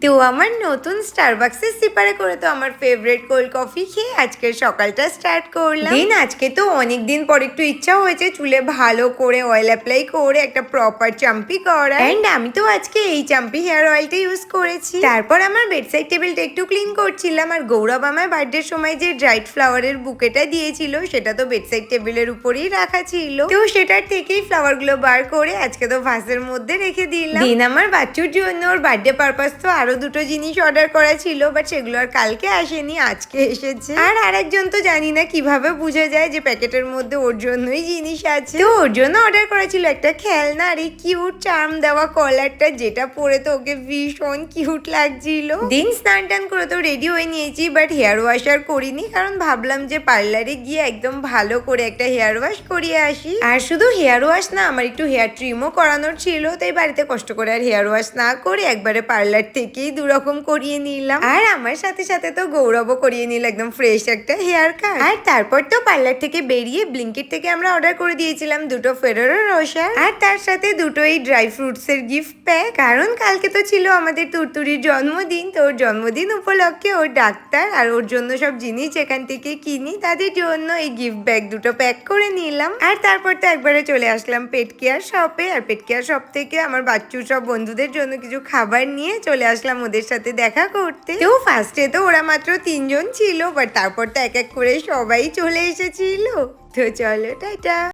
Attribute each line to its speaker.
Speaker 1: তো আমার নতুন স্টারবাক্সের সিপারে করে তো আমার ফেভারিট কোল্ড কফি খেয়ে আজকের সকালটা স্টার্ট করলাম। আজকে তো অনেকদিন পর একটু ইচ্ছা হয়েছে চুলে ভালো করে অয়েল অ্যাপ্লাই করে একটা প্রপার চাম্পি করা। এন্ড আমি তো আজকে এই চাম্পি হেয়ার অয়েলটা ইউজ করেছি। তারপর আমার বেডসাইড টেবিলটা একটু ক্লিন করছিলাম, আর গৌরব আমার বার্থডের সময় যে ড্রাইড ফ্লাওয়ারের বুকেটা দিয়েছিল সেটা তো বেডসাইড টেবিলের উপরেই রাখা ছিল। তো সেটার থেকেই ফ্লাওয়ার গুলো বার করে আজকে তো ভাসের মধ্যে রেখে দিলাম। আমার বাচ্চুর জন্য ওর বার্থডে পারপাস তো আরো দুটো জিনিস অর্ডার করা ছিল, বাট সেগুলো আর কালকে আসেনি, আজকে এসেছে। আর আরেকজন তো জানি না কিভাবে বুঝে যায় যে প্যাকেটের মধ্যে ওর জন্যই জিনিস আছে। তো ওর জন্য অর্ডার করা ছিল একটা খেলনা আর এই কিউট চার্ম দেওয়া কলারটা, যেটা পরে তো ওকে ভীষণ কিউট লাগছিল। স্নান টান করে তো রেডি হয়ে নিয়েছি, বাট হেয়ার ওয়াশ আর করিনি, কারণ ভাবলাম যে পার্লারে গিয়ে একদম ভালো করে একটা হেয়ার ওয়াশ করিয়ে আসি। আর শুধু হেয়ার ওয়াশ না, আমার একটু হেয়ার ট্রিমও করানোর ছিল, তাই বাড়িতে কষ্ট করে আর হেয়ার ওয়াশ না করে একবারে পার্লার থেকেই দুরকম করিয়ে নিলাম। আর আমার সাথে সাথে তো গৌরবও করিয়ে নিল একদম ফ্রেশ একটা হেয়ার কাট। আর তারপর তো পার্লার থেকে বেরিয়ে ব্লিঙ্কিট থেকে আমরা অর্ডার করে দিয়েছিলাম দুটো ফেরারো রোসার, আর তার সাথে দুটোই ড্রাই ফ্রুটস এর গিফট প্যাক। কারণ কালকে তো ছিল আমাদের তুরতুরির জন্মদিন, তো ওর জন্মদিন উপলক্ষে ওর ডাক্তার আর ওর জন্য সব জিনিস এখান থেকে কিনি, তাদের জন্য এই গিফট ব্যাগ দুটো প্যাক করে নিলাম। আর তারপর তো একবারে চলে আসলাম পেট কেয়ার শপে, আর পেট কেয়ার শপ থেকে আমার বাচ্চুর সব বন্ধুদের জন্য কিছু খাবার নিয়ে চলে আসলাম ওদের সাথে দেখা করতে। তো ফার্স্টে তো ওরা মাত্র 3 জন ছিল, বাট তারপর তো এক এক করে সবাই চলে এসেছিল। তো চলো টাটা।